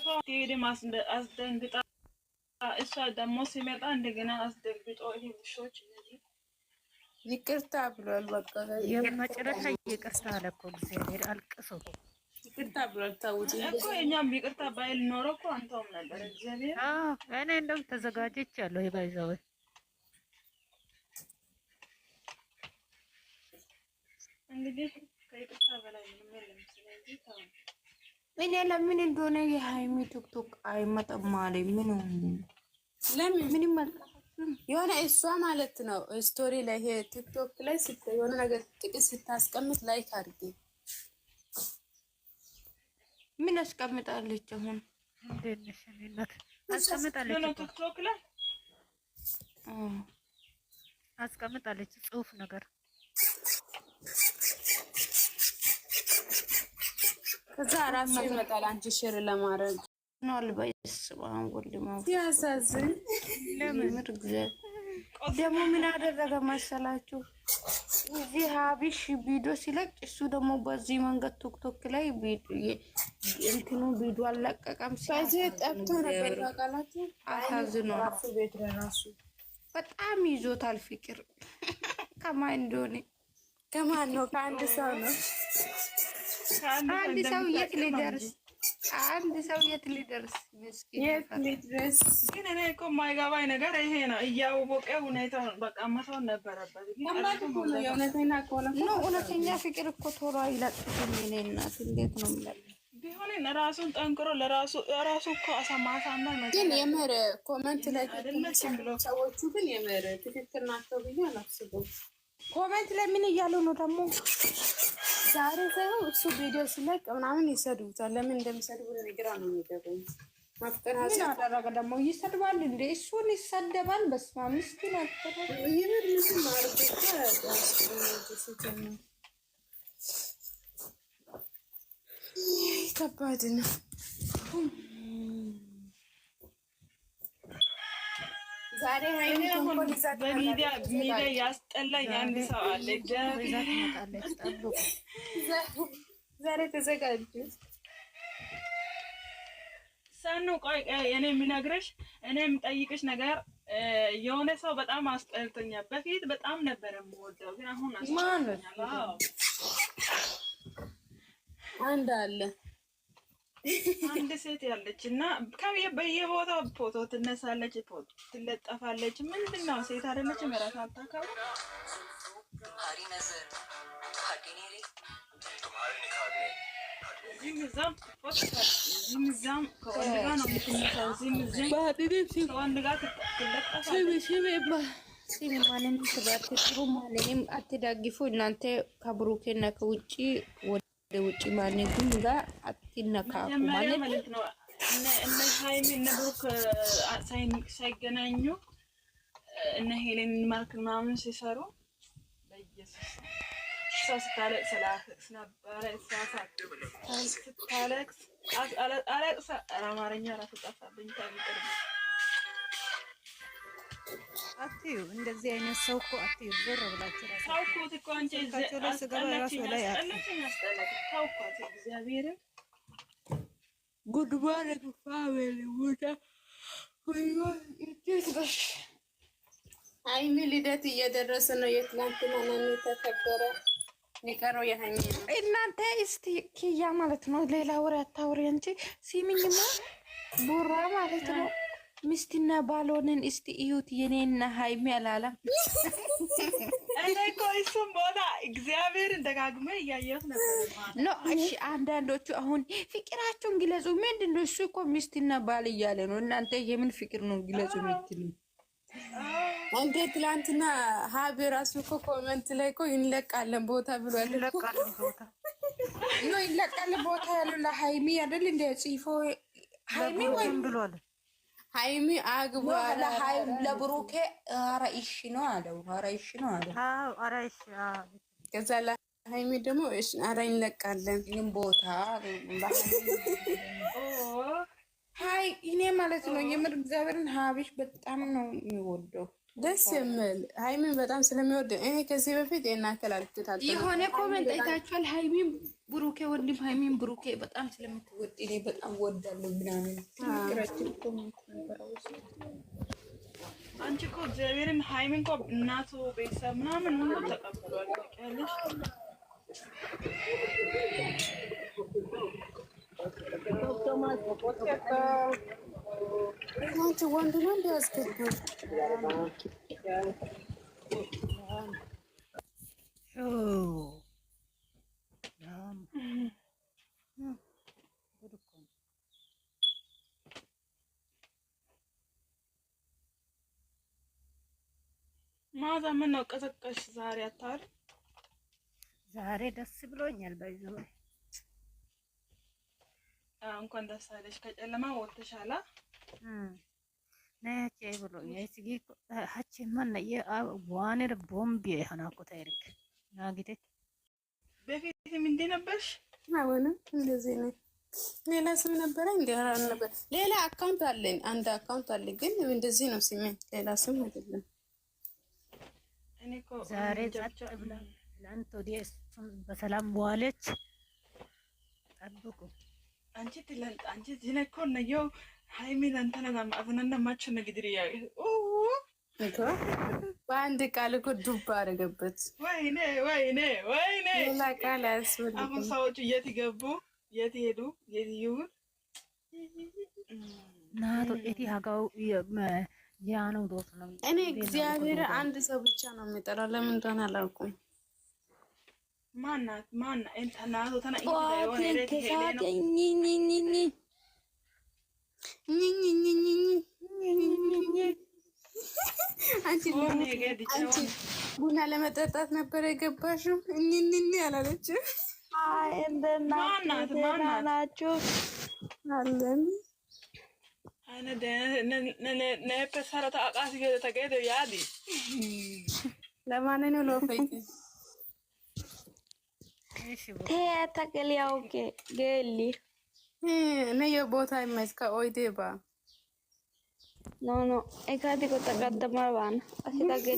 ሰው ሄደ አስደንግጣ እሷ ደግሞ ሲመጣ እንደገና አስደንግጦ ይሄ ልሾች ይቅርታ ብሏል። በቃ የመጨረሻ ይቅርታ አለ እኮ እግዚአብሔር አልቅሶ ይቅርታ ብሏል። ታውጂ እኮ እኛም ይቅርታ ባይል ኖሮ እኮ አንተውም ነበር እግዚአብሔር። እኔ እንደውም ተዘጋጅቻለሁ። ይባይዛው እንግዲህ ከይቅርታ በላይ ምንም የለም። ስለዚህ ታው እኔ ለምን እንደሆነ የሃይሚ ቲክቶክ አይመጣም ማለት ምን ለምን ምንም የሆነ እሷ ማለት ነው ስቶሪ ላይ ይሄ ቲክቶክ ላይ የሆነ ነገር ጥቂት ስታስቀምጥ ላይክ አድርጊ። ምን አስቀምጣለች? አሁን እንደነሽ እናት አስቀምጣለች ቲክቶክ ላይ አስቀምጣለች ጽሁፍ ነገር ከዛ ራሱ ይመጣል አንቺ ሼር ለማድረግ ነው። አልባይስ ባን ወልማ ያሳዝን። ለምን ደግሞ ምን አደረገ መሰላችሁ? እዚህ ሀቢሽ ቪዲዮ ሲለቅ እሱ ደግሞ በዚህ መንገድ ቲክቶክ ላይ እንትኑ ቪዲዮ አለቀቀም። ስለዚህ ጠብቶ ነበር ታውቃላችሁ። አሳዝኖ ራሱ ቤት ለራሱ በጣም ይዞታል ፍቅር ከማን እንደሆነ ከማን ነው? ከአንድ ሰው ነው። አንድ ሰው የት ሊደርስ አንድ ሰው የት ሊደርስ ምስኪን የት ሊደርስ። ግን እኔ እኮ የማይገባኝ ነገር ይሄ ነው። እያወቀ ሁኔታውን በቃ መተው ነበረበት። እውነተኛ ፍቅር እኮ ቶሎ አይለጥፍም። እኔ እናት እንዴት ነው የምለው ቢሆን ራሱን ጠንክሮ ለራሱ እኮ አሳማሳመን ነው። ግን የምር ኮሜንት ላይ አይደለም ብሎ ሰዎቹ ግን የምር ትክክል ናቸው ብዬ አላስብም። ኮሜንት ላይ ምን እያሉ ነው ደግሞ? ዛሬ ሳይሆን እሱ ቪዲዮ ሲለቅ ምናምን ይሰድቡታል። ለምን እንደሚሰድቡ ግራ ነው የሚገባኝ። ማፍቀራቸው አደረገ ደግሞ ይሰድባል እንዴ? እሱን ይሰደባል። በስመ አብ ምስኪን አትፈታ ይምር ምንም ማርገጫ ያስቀምጥ ከባድ ነው። ዛሬ በሚዲያ ያስጠላኝ አንድ ሰው አለ። ዛሬ ተዘጋጁ ሳኑ። ቆይ እኔ የምነግርሽ እኔ የምጠይቅሽ ነገር የሆነ ሰው በጣም አስጠልቶኛል። በፊት በጣም ነበር የምወደው፣ ግን አሁን አስጠልቶኛል። አንድ አለ አንድ ሴት ያለች እና በየቦታው ፎቶ ትነሳለች፣ ፎቶ ትለጠፋለች። ምንድነው ሴት አይደለች? መራታ አታካው እዚህም ከወንድ ጋር ነው የምትነሳው። ከወንድ ጋር ትለጠፋለች። ማንንም ትባትሩ ማንንም አትዳግፉ። እናንተ ከብሩኬና ከውጪ ወደ ውጪ ማንንም ጋር አትነካኩ ማለት ነው። እነ ሃይሚ እነ ብሩክ ሳይገናኙ እነ ሄሌን ማርክ ምናምን ሲሰሩ በኢየሱስ ስታለቅስ ነበረ። ስታለቅስ አለቅሳ አማርኛ ራሱ ጠፋብኝ። ታሪቅር አትዩ እንደዚህ አይነት ሰው እኮ አትዩ። ዞር ብላችሁ ታውቁት እኮ አንቺ እግዚአብሔር ጉድ ባረግ ፋሚሊ ወዳ ሃይሚ ልደት እየደረሰ ነው። የትናንትና ነው የተከበረ ሊቀረው የሃይሚ ነው። እናንተ እስቲ ኪያ ማለት ነው ሌላ ወሬ አታውሪ እንጂ ሲሚኝማ ቡራ ማለት ነው ሚስትና ባሎንን እስቲ እዩት። የኔና ሃይሚ አላለም እኔ እኮ እሱም ቦታ እግዚአብሔር ደጋግሜ እያየሁት ነበር። ኖ እሺ፣ አንዳንዶቹ አሁን ፍቅራቸውን ግለጹ። ምንድነው እሱ እኮ ሚስትና ባል እያለ ነው። እናንተ የምን ፍቅር ነው ግለጹ የምትሉ? እንዴ ትላንትና ሀቢ ራሱ እኮ ኮሜንት ላይ እኮ ይለቃለን ቦታ ብሏል። ይለቃለን ቦታ ነው ይለቃለን ቦታ ያለው ለሃይሚ አይደል እንደ ጽፎ ሃይሚ ወይ ብሏል። ሃይሚ አግባ ለሃይም ለብሩኬ አራይሽ ነው አለው። አራይሽ ነው አለው። አዎ አራይሽ። ከዛ ለሃይሚ ደግሞ እሺ አራ ይለቃለን ይሄን ቦታ ሃይ እኔ ማለት ነው የምር እግዚአብሔርን ሀቢሽ በጣም ነው የሚወደው። ደስ የሚል ሃይሚን በጣም ስለሚወድ እኔ ከዚህ በፊት የናከል አልኩት። የሆነ ኮሜንት አይታችኋል? ሃይሚን ብሩኬ ወንድም ሃይሚን ብሩኬ በጣም ስለምትወድ እኔ በጣም ወዳለሁ ምናምን ፍቅራችን እኮ ነበረው። አንቺ እኮ እግዚአብሔርን ሃይሚን እኮ እናቱ ቤተሰብ ምናምን ሁሉ ተቀብሏል። ታውቂያለሽ? አንቺ ወንድ ነው እንዲያስገባው ማታ ምን ነው ቀሰቀሽ? ዛሬ አታር ዛሬ ደስ ብሎኛል። ባይዘው እንኳን ደስ አለሽ። ከጨለማ ወጥተሻላ። ነጭ ብሎኛል። እስኪ ሀቺ ማን ዋኔር ቦምቢ ሀናኮ ታይሪክ ናግቴ በፊትም እንዴ ነበርሽ? አሁንም እንደዚህ ነው። ሌላ ስም ነበረ እንዴ? ነበር ሌላ አካውንት አለኝ። አንድ አካውንት አለኝ ግን እንደዚህ ነው ስሜ፣ ሌላ ስም አይደለም። እኔ እኮ ዛሬ ዛቻ ብላ ትላንት ወዲያ እሱን በሰላም በዋለች። ጠብቁ አንቺ ትላንት አንቺ ዚነኮ ነው ሃይሚን አንተና ማአፈናና ማች ነግድሪ ያ እኮ በአንድ ቃል እኮ ዱብ አደረገበት። ወይኔ ወይኔ ወይኔ ሌላ ቃል አያስፈልግም። አሁን ሰዎች የት ይገቡ? የት ሄዱ? የት ይውል? ናቶ እቲ ሀጋው ያነው ዶት ነው። እኔ እግዚአብሔር አንድ ሰው ብቻ ነው የሚጠራው። ለምን እንደሆነ አላውቅም። ማናት ማና እንት ናቶ ተና አንቺ ቡና ለመጠጣት ነበር የገባሽው? እኝኝኝ አላለችም። አይ እንደናት ናችሁ አለን አነ ነፐሰረታ አቃሲ ተገደ ያዲ ለማን ነው ሎፈይት ተከሊያው ገሊ ነየ ቦታ ይመስካ ኦይዴባ ኖ ኤካቲ ኮ ተቀደማ ባና አሲታ ገሊ